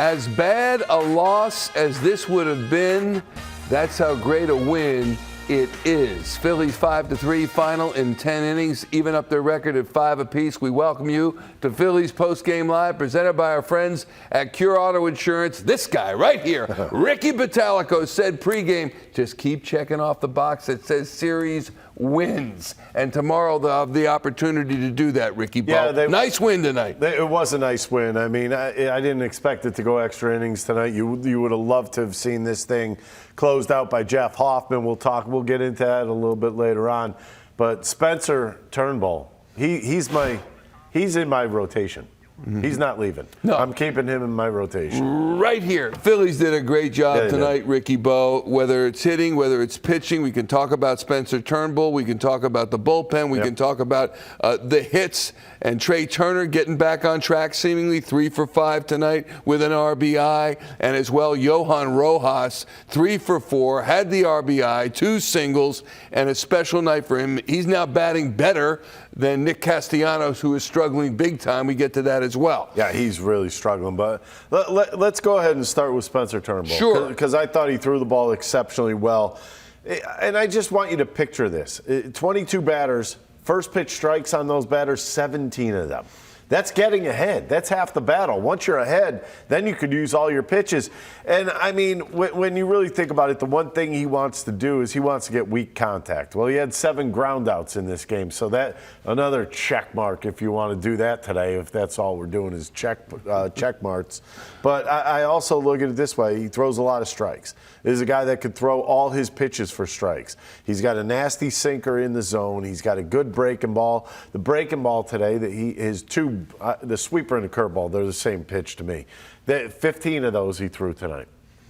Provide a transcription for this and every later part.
As bad a loss as this would have been, that's how great a win it is. Phillies 5-3 final in 10 innings, even up their record at 5 apiece. We welcome you to Phillies Postgame Live, presented by our friends at Cure Auto Insurance. This guy right here, Ricky Bottalico, said pregame, just keep checking off the box that says series wins. And tomorrow they'll have the opportunity to do that, Ricky. Yeah, nice win tonight. It was a nice win. I mean, I didn't expect it to go extra innings tonight. You would have loved to have seen this thing closed out by Jeff Hoffman. We'll get into that a little bit later on. But Spencer Turnbull, he's in my rotation. He's not leaving. No. I'm keeping him in my rotation. Right here. Phillies did a great job tonight, Ricky Bo. Whether it's hitting, whether it's pitching, we can talk about Spencer Turnbull. We can talk about the bullpen. We can talk about the hits and Trey Turner getting back on track, seemingly 3 for 5 tonight with an RBI. And as well, Johan Rojas, 3 for 4, had the RBI, 2 singles, and a special night for him. He's now batting better than Nick Castellanos, who is struggling big time. We get to that as well. Yeah, he's really struggling. But let's go ahead and start with Spencer Turnbull. Sure. Because I thought he threw the ball exceptionally well. And I just want you to picture this. 22 batters, first pitch strikes on those batters, 17 of them. That's getting ahead. That's half the battle. Once you're ahead, then you could use all your pitches. And, I mean, when you really think about it, the one thing he wants to do is he wants to get weak contact. Well, he had 7 groundouts in this game, so that another check mark if you want to do that today, if that's all we're doing is check marks. But I also look at it this way. He throws a lot of strikes. This is a guy that could throw all his pitches for strikes. He's got a nasty sinker in the zone. He's got a good breaking ball. The breaking ball today, the sweeper and the curveball, they're the same pitch to me. 15 of those he threw tonight.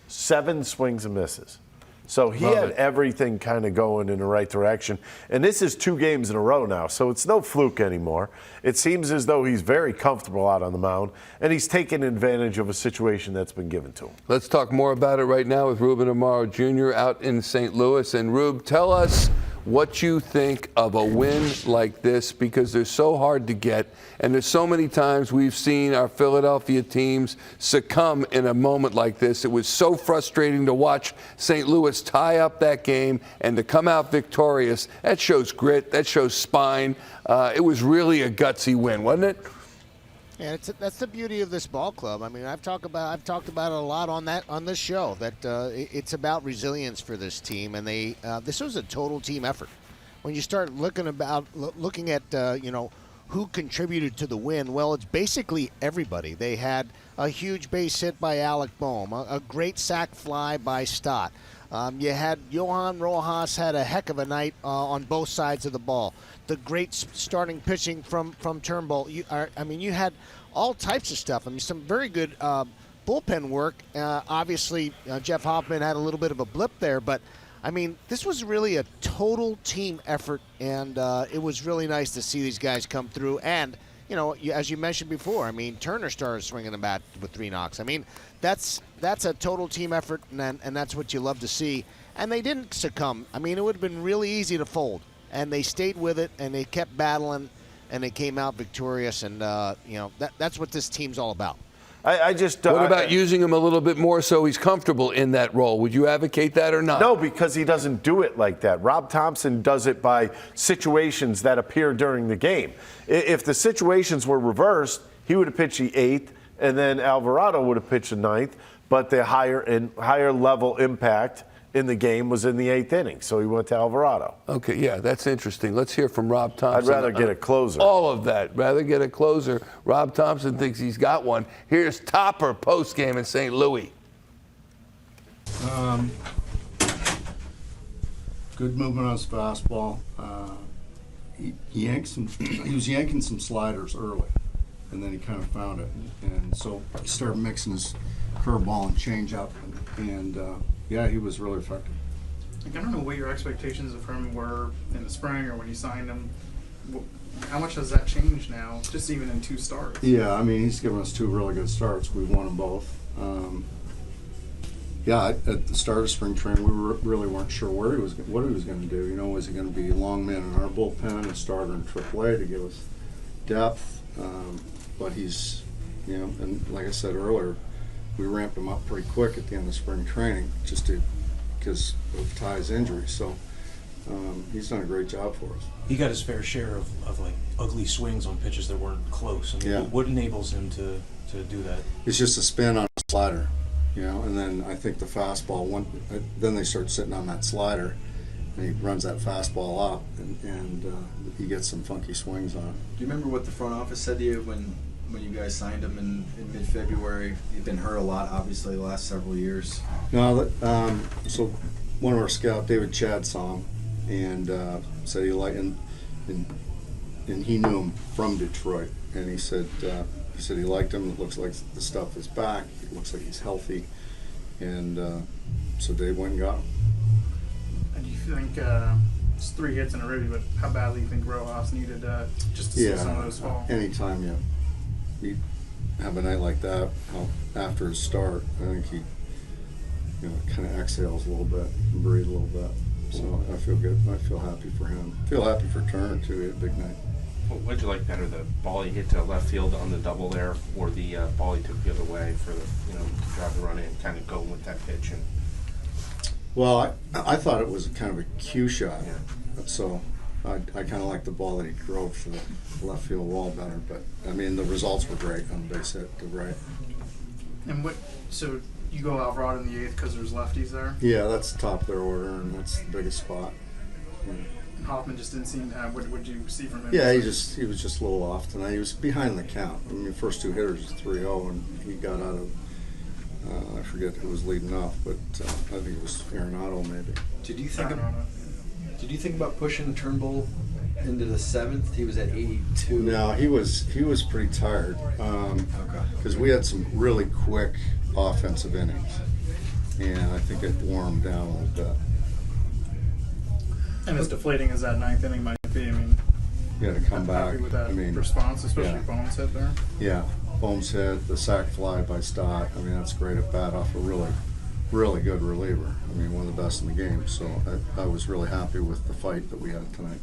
7 swings and misses. So he had everything kind of going in the right direction. And this is 2 games in a row now, so it's no fluke anymore. It seems as though he's very comfortable out on the mound, and he's taking advantage of a situation that's been given to him. Let's talk more about it right now with Ruben Amaro Jr. out in St. Louis. And Rube, tell us what you think of a win like this, because they're so hard to get, and there's so many times we've seen our Philadelphia teams succumb in a moment like this. It was so frustrating to watch St. Louis tie up that game and to come out victorious. That shows grit. That shows spine. It was really a gutsy win, wasn't it? Yeah, that's the beauty of this ball club. I mean, I've talked about it a lot on this show, that it's about resilience for this team, and this was a total team effort. When you start looking at who contributed to the win, well, it's basically everybody. They had a huge base hit by Alec Boehm, a great sac fly by Stott. You had Johan Rojas had a heck of a night on both sides of the ball. The great starting pitching from Turnbull. You had all types of stuff. I mean, some very good bullpen work. Obviously, Jeff Hoffman had a little bit of a blip there, but I mean, this was really a total team effort, and it was really nice to see these guys come through. And as you mentioned before, I mean, Turner started swinging the bat with 3 knocks. I mean, that's a total team effort, and that's what you love to see. And they didn't succumb. I mean, it would have been really easy to fold, and they stayed with it, and they kept battling, and they came out victorious. And that's what this team's all about. What about using him a little bit more so he's comfortable in that role? Would you advocate that or not? No, because he doesn't do it like that. Rob Thomson does it by situations that appear during the game. If the situations were reversed, he would have pitched the 8th, and then Alvarado would have pitched the 9th, but the higher level impact in the game was in the 8th inning, so he went to Alvarado. Okay, yeah, that's interesting. Let's hear from Rob Thompson. I'd rather get a closer. All of that. Rather get a closer. Rob Thompson thinks he's got one. Here's Topper post-game in St. Louis. Good movement on his fastball. He was yanking some sliders early, and then he kind of found it. And so he started mixing his curveball and changeup, and yeah, he was really effective. I don't know what your expectations of him were in the spring or when you signed him. How much has that changed now, just even in 2 starts? Yeah, I mean, he's given us 2 really good starts. We've won them both. At the start of spring training, we really weren't sure what he was going to do. Was he going to be a long man in our bullpen, a starter in AAA to give us depth? But he's, and like I said earlier, we ramped him up pretty quick at the end of spring training, because of Ty's injury. So he's done a great job for us. He got his fair share of like ugly swings on pitches that weren't close. I mean, Yeah. what enables him to do that? It's just a spin on a slider, and then I think the fastball, then they start sitting on that slider, and he runs that fastball up, and he gets some funky swings on it. Do you remember what the front office said to you when you guys signed him in mid-February? You've been hurt a lot, obviously, the last several years. No, so one of our scouts, David Chad, saw him and said he liked him, and he knew him from Detroit, and he said he liked him. It looks like the stuff is back. It looks like he's healthy, and so Dave went and got him. And do you think it's 3 hits in a ribby, but how badly do you think Rojas needed just to see some of those fall? Anytime you have a night like that, after his start, I think he kind of exhales a little bit and breathe a little bit. So I feel good. I feel happy for him. I feel happy for Turner too. He had a big night. What'd you like better, the ball he hit to left field on the double there, or the ball he took the other way for the to drive the run in and kind of go with that pitch? And Well, I thought it was kind of a cue shot. Yeah. So I kind of like the ball that he drove to the left field wall better. But I mean, the results were great on the base hit to right. And so you go Alvarado in the 8th because there's lefties there? Yeah, that's the top of their order, and that's the biggest spot. Yeah. And Hoffman just didn't seem to have, what did you see from him? Yeah, he was just a little off tonight. He was behind the count. I mean, the first 2 hitters was 3-0, and he got out of, I forget who was leading off, but I think it was Arenado maybe. Did you think about pushing Turnbull into the 7th? He was at 82. No, he was pretty tired because we had some really quick offensive innings, and I think it wore him down a little bit. And as deflating as that 9th inning might be, I mean, He had to come I'm back. happy with that I mean, response, especially yeah. Bones hit there. Yeah, Bones hit, the sac fly by Stott. I mean, that's great at bat off a really, really good reliever. I mean, one of the best in the game. So I was really happy with the fight that we had tonight.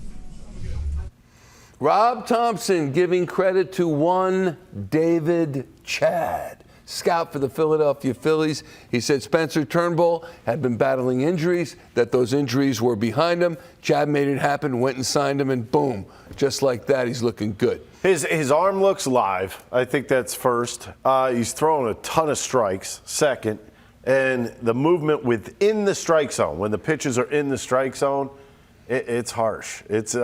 Rob Thomson giving credit to one David Chad, scout for the Philadelphia Phillies. He said Spencer Turnbull had been battling injuries, that those injuries were behind him. Chad made it happen, went and signed him, and boom, just like that, he's looking good. His arm looks live. I think that's first. He's throwing a ton of strikes, second. And the movement within the strike zone, when the pitches are in the strike zone, it's harsh. It's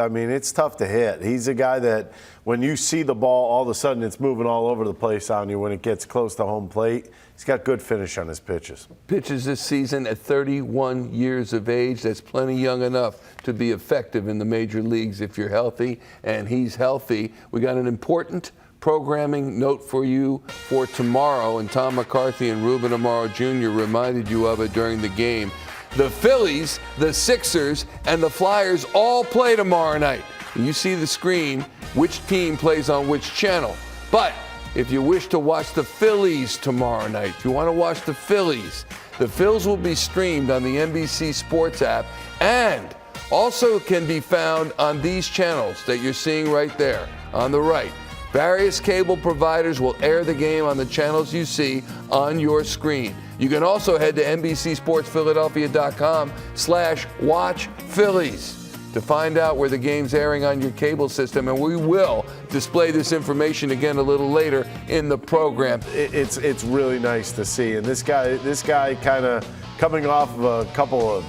tough to hit. He's a guy that when you see the ball, all of a sudden it's moving all over the place on you when it gets close to home plate. He's got good finish on his pitches. Pitches this season at 31 years of age. That's plenty young enough to be effective in the major leagues if you're healthy, and he's healthy. We got an important programming note for you for tomorrow, and Tom McCarthy and Ruben Amaro Jr. reminded you of it during the game. The Phillies, the Sixers, and the Flyers all play tomorrow night. You see the screen, which team plays on which channel. But if you wish to watch the Phillies tomorrow night, if you want to watch the Phillies will be streamed on the NBC Sports App and also can be found on these channels that you're seeing right there on the right. Various cable providers will air the game on the channels you see on your screen. You can also head to NBCSportsPhiladelphia.com/watch Phillies to find out where the game's airing on your cable system, and we will display this information again a little later in the program. It's really nice to see, and this guy kind of coming off of a couple of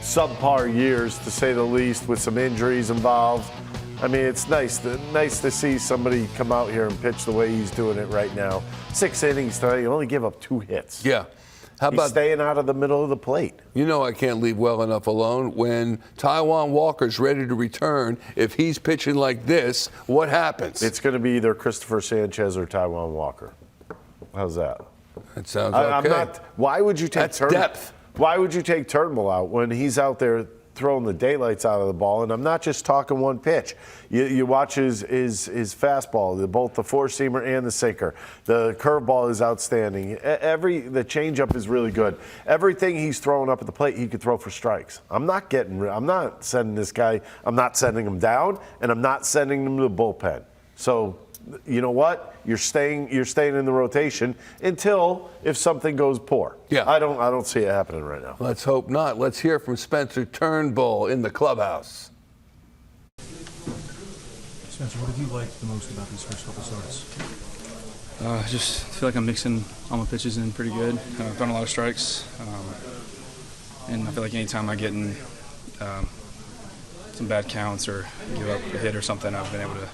subpar years, to say the least, with some injuries involved. I mean, it's nice to see somebody come out here and pitch the way he's doing it right now. 6 innings tonight, you only give up 2 hits. Yeah. How about he's staying out of the middle of the plate? You know I can't leave well enough alone. When Taijuan Walker's ready to return, if he's pitching like this, what happens? It's going to be either Christopher Sanchez or Taijuan Walker. How's that? That sounds okay. Why would you take That's depth. Why would you take Turnbull out when he's out there throwing the daylights out of the ball? And I'm not just talking one pitch. You watch his fastball, both the four-seamer and the sinker. The curveball is outstanding. The changeup is really good. Everything he's throwing up at the plate, he could throw for strikes. I'm not sending this guy. I'm not sending him down, and I'm not sending him to the bullpen. So you know what? You're staying in the rotation until if something goes poor. Yeah. I don't see it happening right now. Let's hope not. Let's hear from Spencer Turnbull in the clubhouse. Spencer, what have you liked the most about these first couple starts? I just feel like I'm mixing all my pitches in pretty good. I've done a lot of strikes, and I feel like anytime I get in some bad counts or give up a hit or something, I've been able to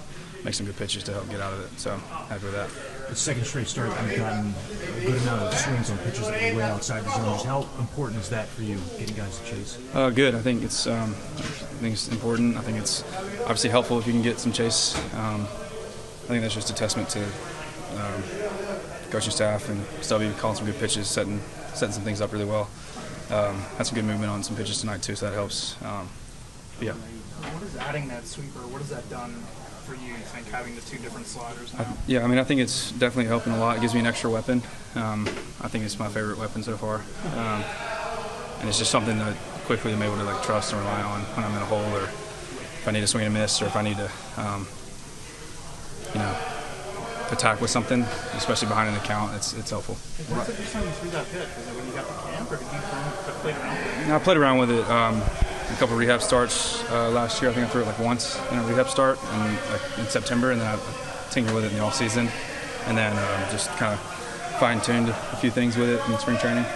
make some good pitches to help get out of it. So happy with that. The second straight start, you've gotten a good amount of swings on pitches that are way outside the zone. Just how important is that for you, getting guys to chase? Good. I think it's important. I think it's obviously helpful if you can get some chase. I think that's just a testament to coaching staff and Stubby calling some good pitches, setting some things up really well. Had some good movement on some pitches tonight too, so that helps. Yeah. What is adding that sweeper? What has that done for you think, having the two different sliders now? I think it's definitely helping a lot. It gives me an extra weapon. I think it's my favorite weapon so far. And it's just something that quickly I'm able to trust and rely on when I'm in a hole, or if I need to swing and miss, or if I need to attack with something, especially behind in the count. It's helpful. What was the first time you threw that pitch? Was it when you got the camp, or did you play around with it? I played around with it a couple of rehab starts last year. I think I threw it once in a rehab start in September, and then I tinkered with it in the off season, and then just kind of fine-tuned a few things with it in spring training.